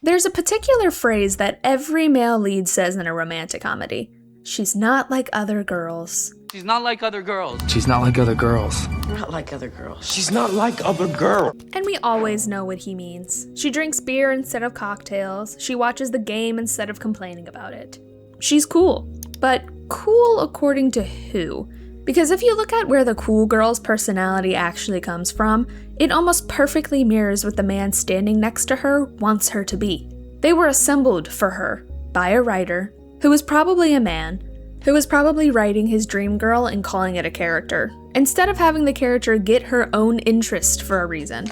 There's a particular phrase that every male lead says in a romantic comedy. She's not like other girls. She's not like other girls. She's not like other girls. Not like other girls. She's not like other girls. And we always know what he means. She drinks beer instead of cocktails. She watches the game instead of complaining about it. She's cool. But cool according to who? Because if you look at where the cool girl's personality actually comes from, it almost perfectly mirrors what the man standing next to her wants her to be. They were assembled for her by a writer who was probably a man, who was probably writing his dream girl and calling it a character, instead of having the character get her own interest for a reason.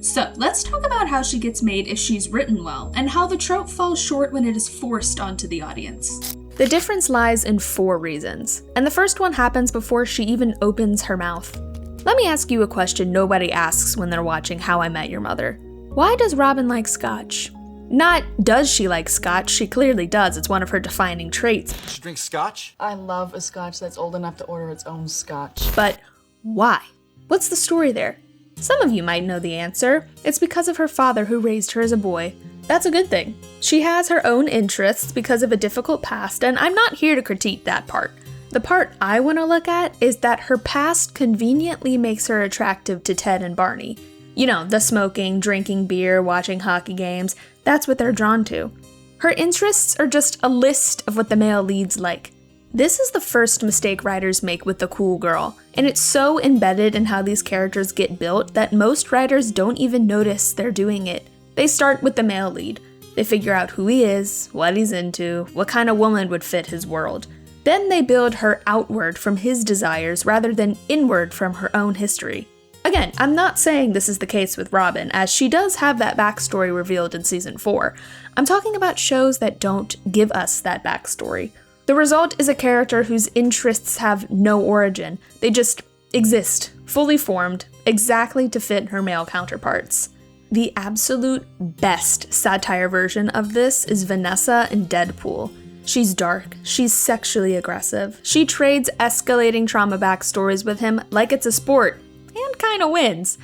So, let's talk about how she gets made if she's written well, and how the trope falls short when it is forced onto the audience. The difference lies in 4 reasons, and the first one happens before she even opens her mouth. Let me ask you a question nobody asks when they're watching How I Met Your Mother. Why does Robin like scotch? Not does she like scotch, she clearly does, it's one of her defining traits. She drinks scotch? I love a scotch that's old enough to order its own scotch. But why? What's the story there? Some of you might know the answer. It's because of her father who raised her as a boy. That's a good thing. She has her own interests because of a difficult past, and I'm not here to critique that part. The part I want to look at is that her past conveniently makes her attractive to Ted and Barney. You know, the smoking, drinking beer, watching hockey games, that's what they're drawn to. Her interests are just a list of what the male leads like. This is the first mistake writers make with the cool girl, and it's so embedded in how these characters get built that most writers don't even notice they're doing it. They start with the male lead. They figure out who he is, what he's into, what kind of woman would fit his world. Then they build her outward from his desires rather than inward from her own history. Again, I'm not saying this is the case with Robin, as she does have that backstory revealed in season 4. I'm talking about shows that don't give us that backstory. The result is a character whose interests have no origin. They just exist, fully formed, exactly to fit her male counterparts. The absolute best satire version of this is Vanessa in Deadpool. She's dark, she's sexually aggressive, she trades escalating trauma backstories with him like it's a sport, and kinda wins.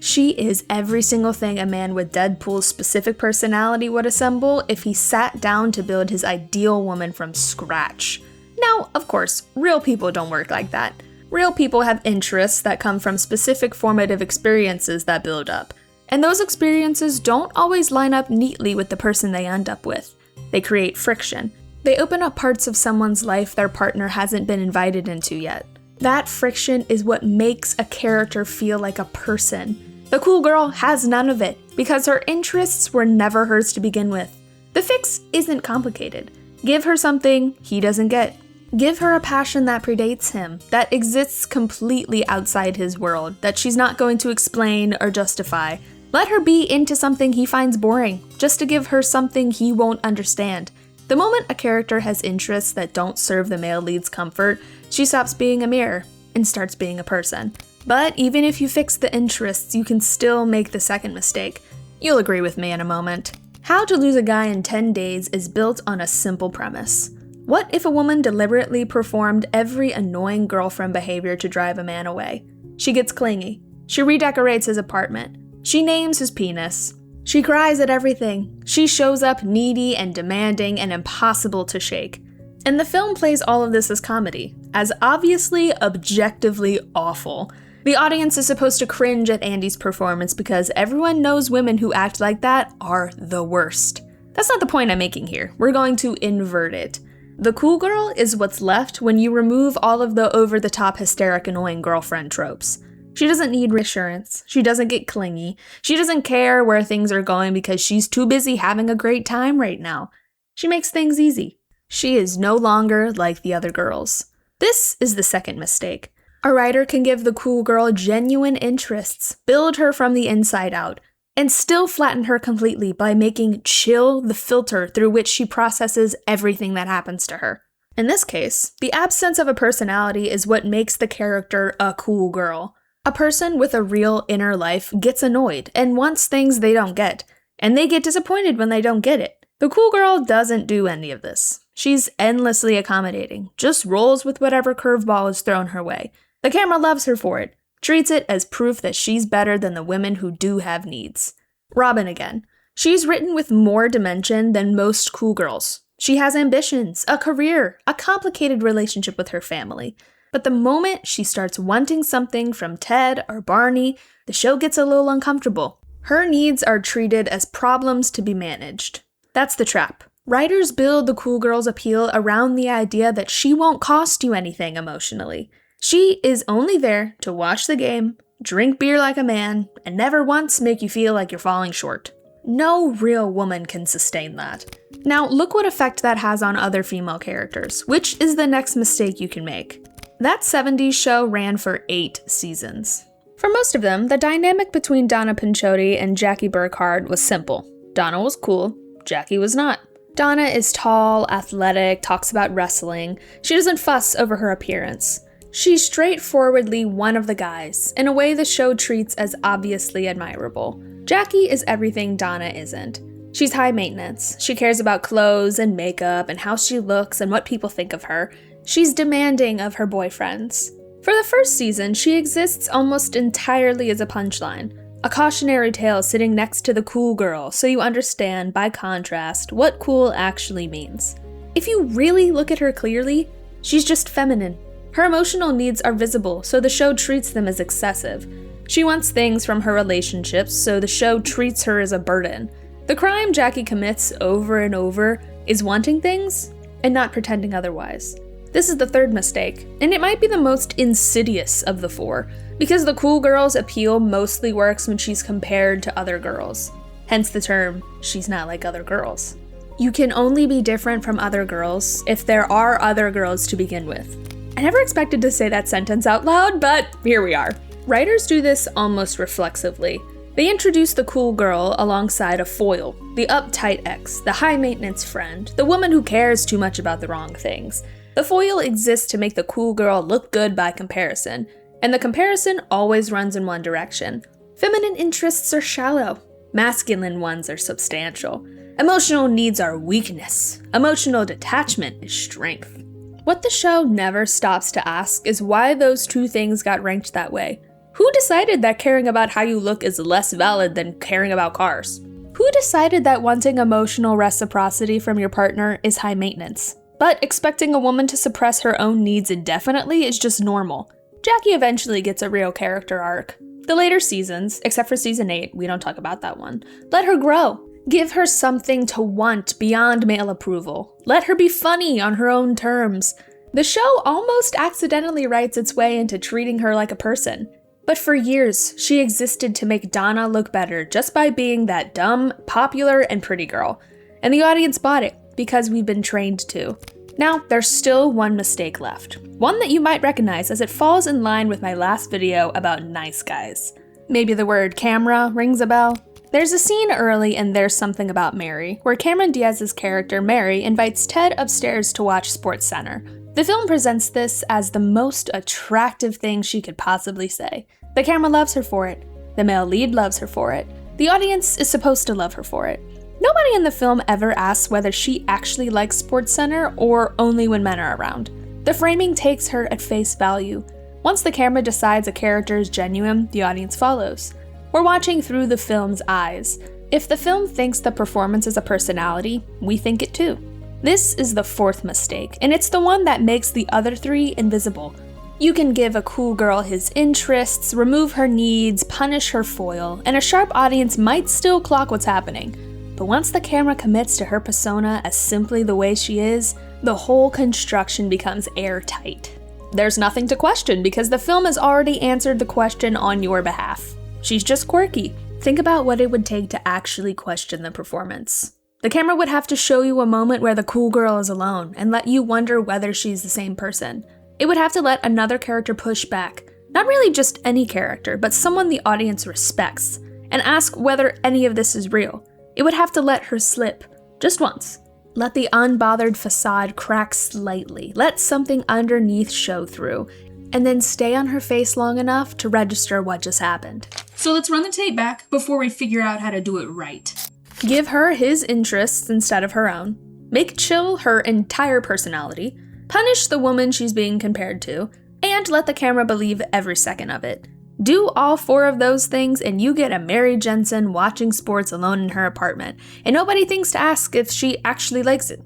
She is every single thing a man with Deadpool's specific personality would assemble if he sat down to build his ideal woman from scratch. Now, of course, real people don't work like that. Real people have interests that come from specific formative experiences that build up. And those experiences don't always line up neatly with the person they end up with. They create friction. They open up parts of someone's life their partner hasn't been invited into yet. That friction is what makes a character feel like a person. The cool girl has none of it, because her interests were never hers to begin with. The fix isn't complicated. Give her something he doesn't get. Give her a passion that predates him, that exists completely outside his world, that she's not going to explain or justify. Let her be into something he finds boring, just to give her something he won't understand. The moment a character has interests that don't serve the male lead's comfort, she stops being a mirror and starts being a person. But even if you fix the interests, you can still make the second mistake. You'll agree with me in a moment. How to Lose a Guy in 10 Days is built on a simple premise. What if a woman deliberately performed every annoying girlfriend behavior to drive a man away? She gets clingy. She redecorates his apartment. She names his penis. She cries at everything. She shows up needy and demanding and impossible to shake. And the film plays all of this as comedy, as obviously objectively awful. The audience is supposed to cringe at Andy's performance because everyone knows women who act like that are the worst. That's not the point I'm making here. We're going to invert it. The cool girl is what's left when you remove all of the over-the-top hysteric annoying girlfriend tropes. She doesn't need reassurance. She doesn't get clingy. She doesn't care where things are going because she's too busy having a great time right now. She makes things easy. She is no longer like the other girls. This is the second mistake. A writer can give the cool girl genuine interests, build her from the inside out, and still flatten her completely by making chill the filter through which she processes everything that happens to her. In this case, the absence of a personality is what makes the character a cool girl. A person with a real inner life gets annoyed and wants things they don't get, and they get disappointed when they don't get it. The cool girl doesn't do any of this. She's endlessly accommodating, just rolls with whatever curveball is thrown her way. The camera loves her for it, treats it as proof that she's better than the women who do have needs. Robin again. She's written with more dimension than most cool girls. She has ambitions, a career, a complicated relationship with her family. But the moment she starts wanting something from Ted or Barney, the show gets a little uncomfortable. Her needs are treated as problems to be managed. That's the trap. Writers build the cool girl's appeal around the idea that she won't cost you anything emotionally. She is only there to watch the game, drink beer like a man, and never once make you feel like you're falling short. No real woman can sustain that. Now, look what effect that has on other female characters, which is the next mistake you can make. That 70s show ran for 8 seasons. For most of them, the dynamic between Donna Pinchotti and Jackie Burkhardt was simple. Donna was cool, Jackie was not. Donna is tall, athletic, talks about wrestling. She doesn't fuss over her appearance. She's straightforwardly one of the guys, in a way the show treats as obviously admirable. Jackie is everything Donna isn't. She's high maintenance. She cares about clothes and makeup and how she looks and what people think of her. She's demanding of her boyfriends. For the first season, she exists almost entirely as a punchline, a cautionary tale sitting next to the cool girl, so you understand, by contrast, what cool actually means. If you really look at her clearly, she's just feminine. Her emotional needs are visible, so the show treats them as excessive. She wants things from her relationships, so the show treats her as a burden. The crime Jackie commits over and over is wanting things and not pretending otherwise. This is the third mistake, and it might be the most insidious of the 4, because the cool girl's appeal mostly works when she's compared to other girls. Hence the term, she's not like other girls. You can only be different from other girls if there are other girls to begin with. I never expected to say that sentence out loud, but here we are. Writers do this almost reflexively. They introduce the cool girl alongside a foil, the uptight ex, the high-maintenance friend, the woman who cares too much about the wrong things. The foil exists to make the cool girl look good by comparison, and the comparison always runs in one direction. Feminine interests are shallow. Masculine ones are substantial. Emotional needs are weakness. Emotional detachment is strength. What the show never stops to ask is why those two things got ranked that way. Who decided that caring about how you look is less valid than caring about cars? Who decided that wanting emotional reciprocity from your partner is high maintenance, but expecting a woman to suppress her own needs indefinitely is just normal? Jackie eventually gets a real character arc. The later seasons, except for season 8, we don't talk about that one, let her grow. Give her something to want beyond male approval. Let her be funny on her own terms. The show almost accidentally writes its way into treating her like a person. But for years, she existed to make Donna look better just by being that dumb, popular, and pretty girl. And the audience bought it, because we've been trained to. Now, there's still one mistake left. One that you might recognize as it falls in line with my last video about nice guys. Maybe the word camera rings a bell? There's a scene early in There's Something About Mary, where Cameron Diaz's character Mary invites Ted upstairs to watch SportsCenter. The film presents this as the most attractive thing she could possibly say. The camera loves her for it. The male lead loves her for it. The audience is supposed to love her for it. Nobody in the film ever asks whether she actually likes SportsCenter or only when men are around. The framing takes her at face value. Once the camera decides a character is genuine, the audience follows. We're watching through the film's eyes. If the film thinks the performance is a personality, we think it too. This is the 4th mistake, and it's the one that makes the other 3 invisible. You can give a cool girl his interests, remove her needs, punish her foil, and a sharp audience might still clock what's happening. But once the camera commits to her persona as simply the way she is, the whole construction becomes airtight. There's nothing to question because the film has already answered the question on your behalf. She's just quirky. Think about what it would take to actually question the performance. The camera would have to show you a moment where the cool girl is alone and let you wonder whether she's the same person. It would have to let another character push back, not really just any character, but someone the audience respects, and ask whether any of this is real. It would have to let her slip, just once. Let the unbothered facade crack slightly, let something underneath show through, and then stay on her face long enough to register what just happened. So let's run the tape back before we figure out how to do it right. Give her his interests instead of her own. Make chill her entire personality. Punish the woman she's being compared to, and let the camera believe every second of it. Do all 4 of those things and you get a Mary Jensen watching sports alone in her apartment, and nobody thinks to ask if she actually likes it.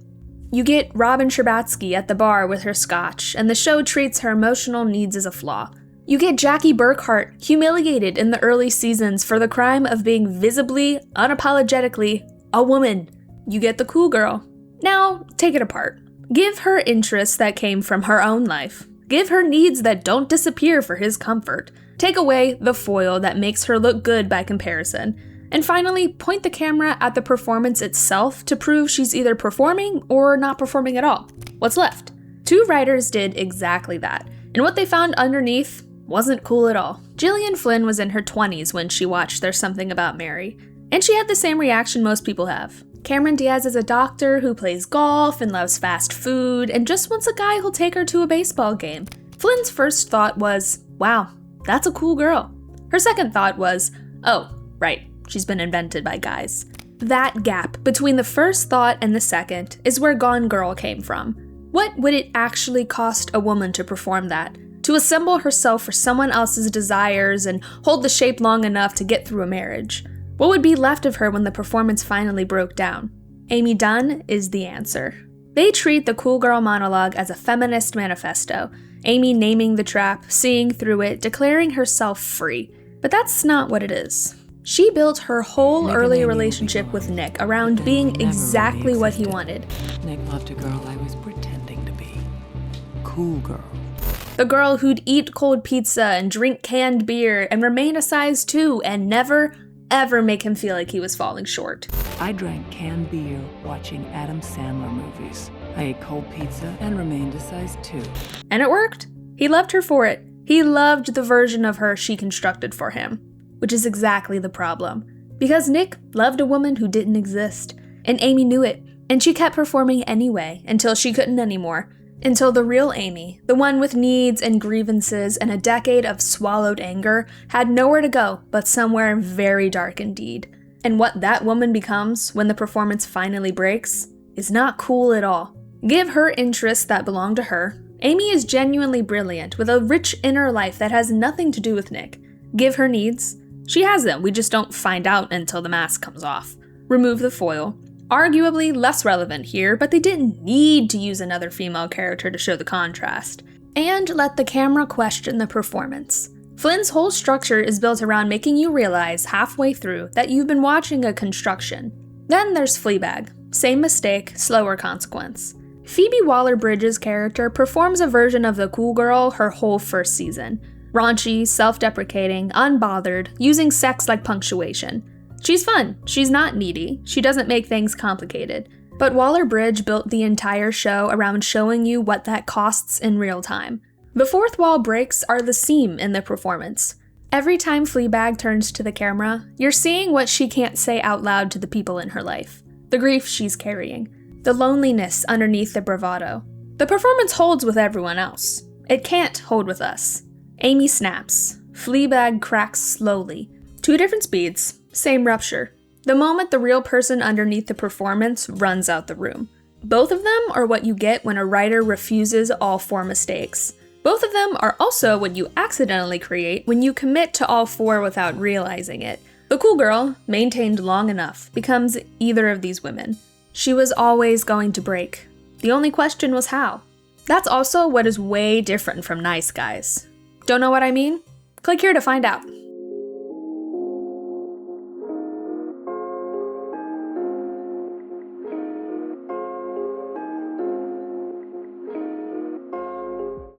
You get Robin Scherbatsky at the bar with her scotch, and the show treats her emotional needs as a flaw. You get Jackie Burkhart humiliated in the early seasons for the crime of being visibly, unapologetically, a woman. You get the cool girl. Now, take it apart. Give her interests that came from her own life. Give her needs that don't disappear for his comfort. Take away the foil that makes her look good by comparison. And finally, point the camera at the performance itself to prove she's either performing or not performing at all. What's left? 2 writers did exactly that, and what they found underneath wasn't cool at all. Gillian Flynn was in her 20s when she watched There's Something About Mary, and she had the same reaction most people have. Cameron Diaz is a doctor who plays golf and loves fast food and just wants a guy who'll take her to a baseball game. Flynn's first thought was, wow, that's a cool girl. Her second thought was, oh, right, she's been invented by guys. That gap between the first thought and the second is where Gone Girl came from. What would it actually cost a woman to perform that? To assemble herself for someone else's desires and hold the shape long enough to get through a marriage? What would be left of her when the performance finally broke down? Amy Dunn is the answer. They treat the cool girl monologue as a feminist manifesto, Amy naming the trap, seeing through it, declaring herself free. But that's not what it is. She built her whole early relationship with Nick around being exactly what he wanted. Nick loved a girl I was pretending to be. Cool girl. The girl who'd eat cold pizza and drink canned beer and remain a size 2 and never, ever make him feel like he was falling short. I drank canned beer watching Adam Sandler movies. I ate cold pizza and remained a size 2. And it worked. He loved her for it. He loved the version of her she constructed for him. Which is exactly the problem. Because Nick loved a woman who didn't exist. And Amy knew it. And she kept performing anyway, until she couldn't anymore. Until the real Amy, the one with needs and grievances and a decade of swallowed anger, had nowhere to go but somewhere very dark indeed. And what that woman becomes when the performance finally breaks is not cool at all. Give her interests that belong to her. Amy is genuinely brilliant, with a rich inner life that has nothing to do with Nick. Give her needs. She has them, we just don't find out until the mask comes off. Remove the foil. Arguably less relevant here, but they didn't need to use another female character to show the contrast. And let the camera question the performance. Flynn's whole structure is built around making you realize halfway through that you've been watching a construction. Then there's Fleabag. Same mistake, slower consequence. Phoebe Waller-Bridge's character performs a version of the cool girl her whole first season. Raunchy, self-deprecating, unbothered, using sex like punctuation. She's fun, she's not needy, she doesn't make things complicated. But Waller-Bridge built the entire show around showing you what that costs in real time. The fourth wall breaks are the seam in the performance. Every time Fleabag turns to the camera, you're seeing what she can't say out loud to the people in her life. The grief she's carrying. The loneliness underneath the bravado. The performance holds with everyone else. It can't hold with us. Amy snaps. Fleabag cracks slowly. 2 different speeds, same rupture. The moment the real person underneath the performance runs out the room. Both of them are what you get when a writer refuses all 4 mistakes. Both of them are also what you accidentally create when you commit to all 4 without realizing it. The cool girl, maintained long enough, becomes either of these women. She was always going to break. The only question was how. That's also what is way different from Nice Guys. Don't know what I mean? Click here to find out.